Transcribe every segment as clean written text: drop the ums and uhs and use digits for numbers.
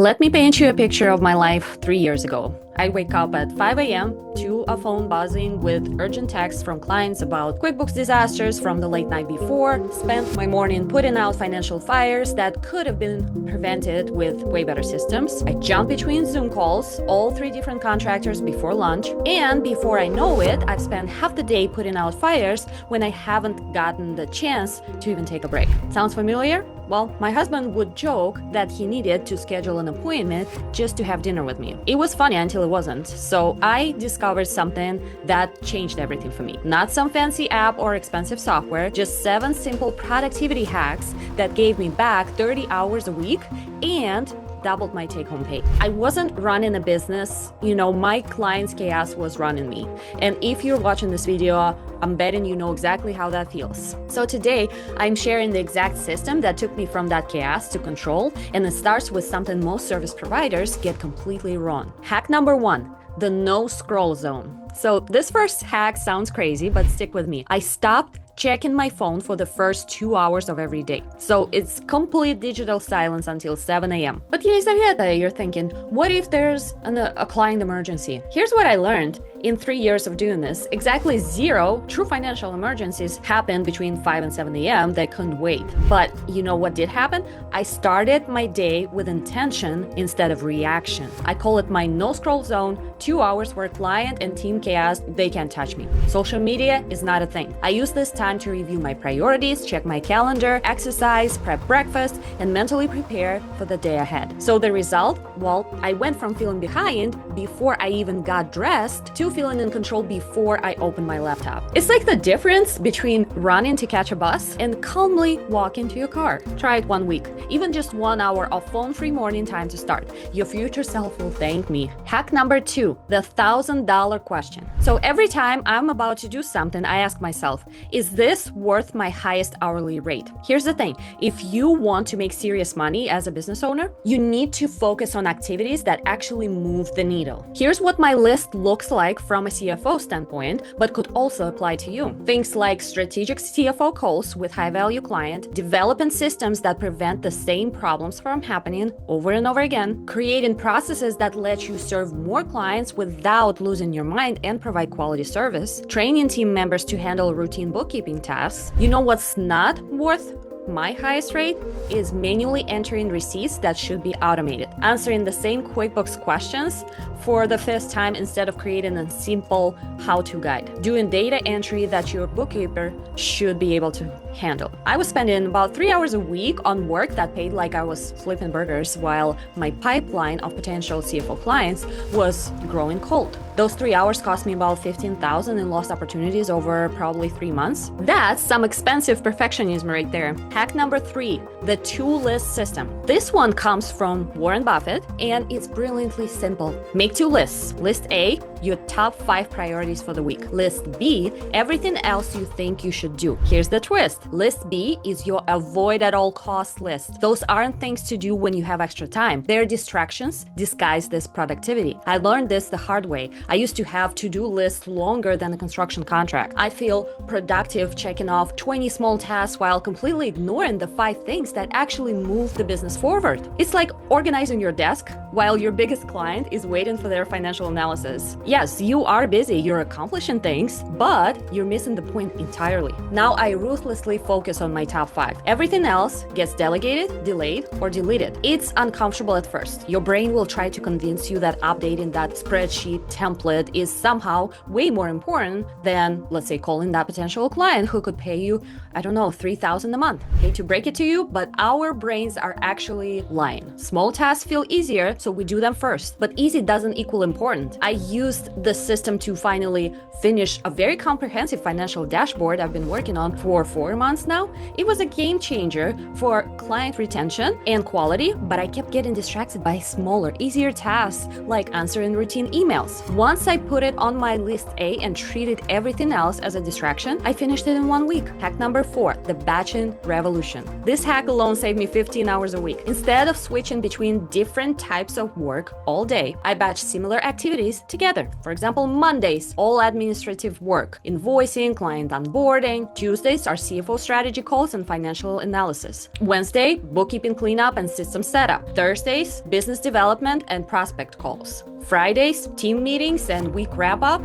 Let me paint you a picture of my life 3 years ago. I wake up at 5 a.m. to a phone buzzing with urgent texts from clients about QuickBooks disasters from the late night before, spent my morning putting out financial fires that could have been prevented with way better systems. I jump between Zoom calls, all 3 different contractors before lunch, and before I know it, I've spent half the day putting out fires when I haven't gotten the chance to even take a break. Sounds familiar? Well, my husband would joke that he needed to schedule an appointment just to have dinner with me. It was funny until it wasn't. So I discovered something that changed everything for me. Not some fancy app or expensive software, just 7 simple productivity hacks that gave me back 30 hours a week and doubled my take-home pay. I wasn't running a business, my client's chaos was running me. And if you're watching this video, I'm betting you know exactly how that feels. So today, I'm sharing the exact system that took me from that chaos to control, and it starts with something most service providers get completely wrong. Hack number 1, the no scroll zone. So this first hack sounds crazy, but stick with me. I stopped checking my phone for the first 2 hours of every day. So it's complete digital silence until 7 a.m. But Елизавета, you're thinking, what if there's a client emergency? Here's what I learned. In 3 years of doing this, exactly 0 true financial emergencies happened between 5 and 7 a.m. that couldn't wait. But you know what did happen? I started my day with intention instead of reaction. I call it my no scroll zone, 2 hours where client and team chaos, they can't touch me. Social media is not a thing. I use this time to review my priorities, check my calendar, exercise, prep breakfast, and mentally prepare for the day ahead. So the result? Well, I went from feeling behind before I even got dressed to feeling in control before I opened my laptop. It's like the difference between running to catch a bus and calmly walking to your car. Try it 1 week. Even just 1 hour of phone-free morning time to start. Your future self will thank me. Hack number 2, the $1,000 question. So every time I'm about to do something, I ask myself, is this worth my highest hourly rate? Here's the thing. If you want to make serious money as a business owner, you need to focus on activities that actually move the needle. Here's what my list looks like from a CFO standpoint, but could also apply to you. Things like strategic CFO calls with high-value client, developing systems that prevent the same problems from happening over and over again, creating processes that let you serve more clients without losing your mind and provide quality service, training team members to handle routine bookkeeping tasks. You know what's not worth my highest rate is manually entering receipts that should be automated, answering the same QuickBooks questions for the 5th time instead of creating a simple how-to guide, doing data entry that your bookkeeper should be able to handle. I was spending about 3 hours a week on work that paid like I was flipping burgers while my pipeline of potential CFO clients was growing cold. Those 3 hours cost me about $15,000 in lost opportunities over probably 3 months. That's some expensive perfectionism right there. Hack number 3, the 2-list system. This one comes from Warren Buffett, and it's brilliantly simple. Make 2 lists. List A, your top 5 priorities for the week. List B, everything else you think you should do. Here's the twist. List B is your avoid at all costs list. Those aren't things to do when you have extra time. They're distractions disguised as productivity. I learned this the hard way. I used to have to-do lists longer than a construction contract. I feel productive checking off 20 small tasks while completely ignoring the 5 things that actually move the business forward. It's like organizing your desk while your biggest client is waiting for their financial analysis. Yes, you are busy, you're accomplishing things, but you're missing the point entirely. Now I ruthlessly focus on my top 5. Everything else gets delegated, delayed, or deleted. It's uncomfortable at first. Your brain will try to convince you that updating that spreadsheet template is somehow way more important than, let's say, calling that potential client who could pay you, $3,000 a month. Hate to break it to you, but our brains are actually lying. Small tasks feel easier, so we do them first. But easy doesn't equal important. I used the system to finally finish a very comprehensive financial dashboard I've been working on for 4 months now. It was a game changer for client retention and quality, but I kept getting distracted by smaller, easier tasks like answering routine emails. Once I put it on my list A and treated everything else as a distraction, I finished it in 1 week. Hack number 4, the batching revolution. This hack alone saved me 15 hours a week. Instead of switching between different types of work all day, I batch similar activities together. For example, Mondays, all administrative work, invoicing, client onboarding. Tuesdays are CFO strategy calls and financial analysis. Wednesday, bookkeeping cleanup and system setup. Thursdays, business development and prospect calls. Fridays, team meetings and week wrap-up.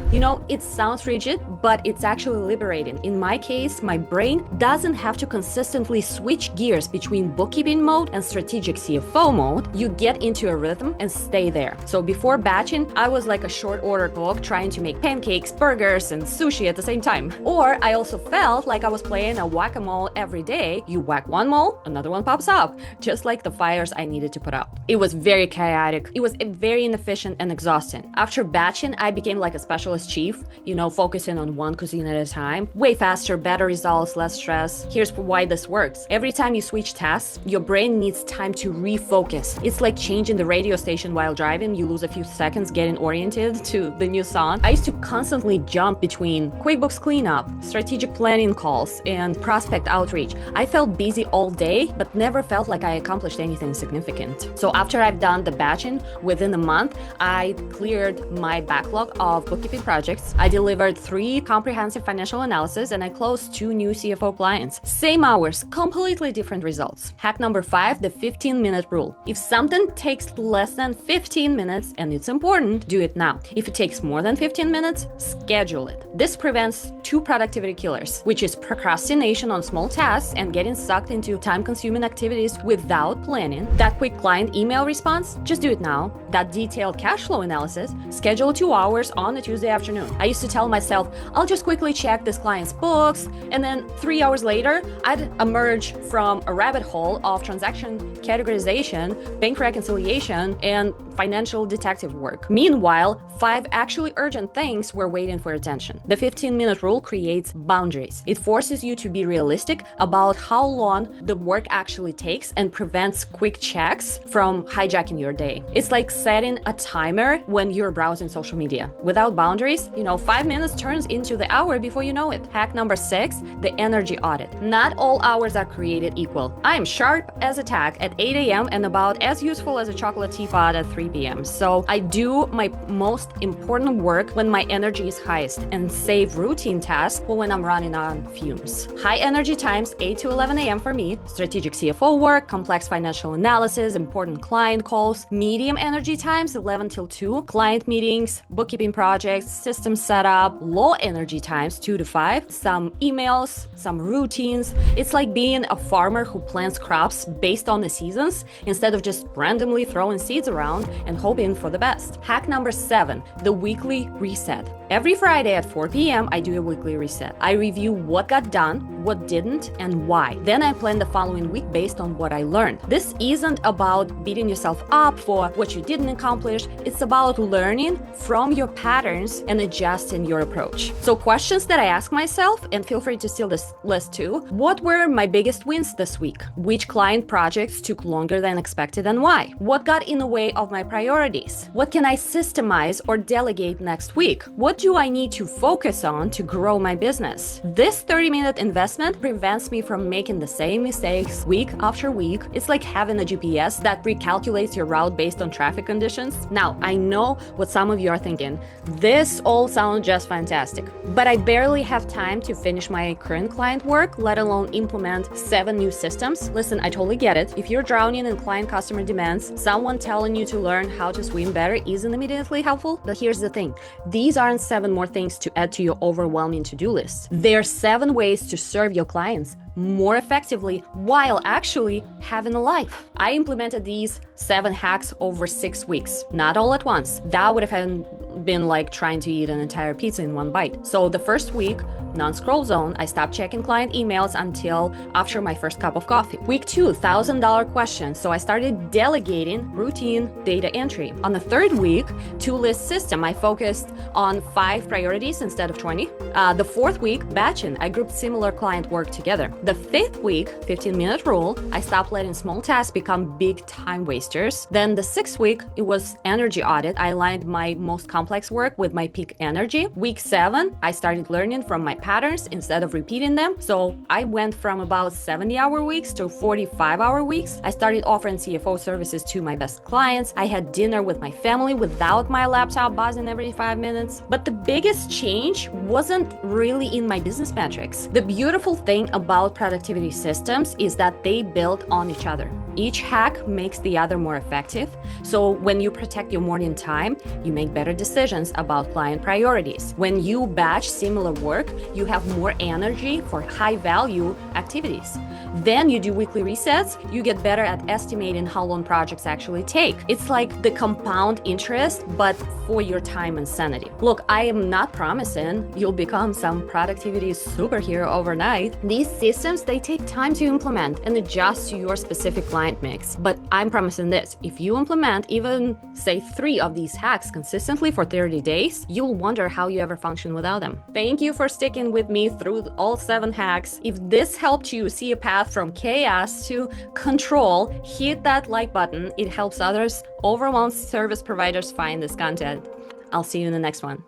It sounds rigid, but it's actually liberating. In my case, my brain doesn't have to consistently switch gears between bookkeeping mode and strategic CFO mode. You get into a rhythm and stay there. So before batching, I was like a short order cook trying to make pancakes, burgers, and sushi at the same time. Or I also felt like I was playing a whack-a-mole every day. You whack one mole, another one pops up, just like the fires I needed to put out. It was very chaotic. It was very inefficient and exhausting. After batching, I became like a specialist chief, focusing on one cuisine at a time. Way faster, better results, less stress. Here's why this works. Every time you switch tasks, your brain needs time to refocus. It's like changing the radio station while driving. You lose a few seconds getting oriented to the new song. I used to constantly jump between QuickBooks cleanup, strategic planning calls, and prospect outreach. I felt busy all day, but never felt like I accomplished anything significant. So after I've done the batching, within a month, I cleared my backlog of bookkeeping projects. I delivered 3 comprehensive financial analysis and I closed 2 new CFO clients. Same hours, completely different results. Hack number 5, the 15-minute rule. If something takes less than 15 minutes and it's important, do it now. If it takes more than 15 minutes, schedule it. This prevents 2 productivity killers, which is procrastination on small tasks and getting sucked into time-consuming activities without planning. That quick client email response, just do it now. That detailed cash flow analysis, schedule 2 hours on a Tuesday afternoon. I used to tell myself, I'll just quickly check this client's books, and then 3 hours later, I'd emerge from a rabbit hole of transaction categorization, bank reconciliation, and financial detective work. Meanwhile, 5 actually urgent things were waiting for attention. The 15-minute rule creates boundaries. It forces you to be realistic about how long the work actually takes and prevents quick checks from hijacking your day. It's like setting a timer when you're browsing social media. Without boundaries, 5 minutes turns into the hour before you know it. Hack number 6, the energy audit. Not all hours are created equal. I'm sharp as a tack at 8 a.m. and about as useful as a chocolate teapot at 3 p.m. So I do my most important work when my energy is highest and save routine tasks for when I'm running on fumes. High energy times 8 to 11 a.m. for me, strategic CFO work, complex financial analysis, important client calls. Medium energy times 11 till 2, client meetings, bookkeeping projects, system setup. Low energy times 2 to 5, some emails, some routines. It's like being a farmer who plants crops based on the seasons instead of just randomly throwing seeds around and hoping for the best. Hack number 7, the weekly reset. Every Friday at 4 p.m., I do a weekly reset. I review what got done, what didn't, and why. Then I plan the following week based on what I learned. This isn't about beating yourself up for what you didn't accomplish. It's about learning from your patterns and adjusting your approach. So questions that I ask myself, and feel free to steal this list too. What were my biggest wins this week? Which client projects took longer than expected and why? What got in the way of my priorities? What can I systemize or delegate next week? What do I need to focus on to grow my business? This 30-minute investment prevents me from making the same mistakes week after week. It's like having a GPS that recalculates your route based on traffic conditions. Now, I know what some of you are thinking. This all sounds just fantastic, but I barely have time to finish my current client work, let alone implement 7 new systems. Listen, I totally get it. If you're drowning in client customer demands, someone telling you to learn how to swim better isn't immediately helpful. But here's the thing. These aren't 7 more things to add to your overwhelming to-do list. There are 7 ways to serve your clients more effectively while actually having a life. I implemented these 7 hacks over 6 weeks, not all at once. That would have been like trying to eat an entire pizza in one bite. So the first week, non-scroll zone, I stopped checking client emails until after my first cup of coffee. Week 2, $1,000 questions. So I started delegating routine data entry. On the 3rd week, 2-list system, I focused on 5 priorities instead of 20. The 4th week, batching, I grouped similar client work together. The 5th week, 15-minute rule, I stopped letting small tasks become big time wasters. Then the 6th week, it was energy audit. I aligned my most complex work with my peak energy. Week 7, I started learning from my patterns instead of repeating them. So I went from about 70-hour weeks to 45-hour weeks. I started offering CFO services to my best clients. I had dinner with my family without my laptop buzzing every 5 minutes. But the biggest change wasn't really in my business metrics. The beautiful thing about productivity systems is that they build on each other. Each hack makes the other more effective. So when you protect your morning time, you make better decisions about client priorities. When you batch similar work, you have more energy for high-value activities. Then you do weekly resets, you get better at estimating how long projects actually take. It's like the compound interest, but for your time and sanity. Look, I am not promising you'll become some productivity superhero overnight. These systems, they take time to implement and adjust to your specific client mix. But I'm promising this, if you implement even, say, 3 of these hacks consistently for 30 days, you'll wonder how you ever function without them. Thank you for sticking with me through all 7 hacks. If this helped you see a path from chaos to control, hit that like button. It helps others overwhelmed service providers find this content. I'll see you in the next one.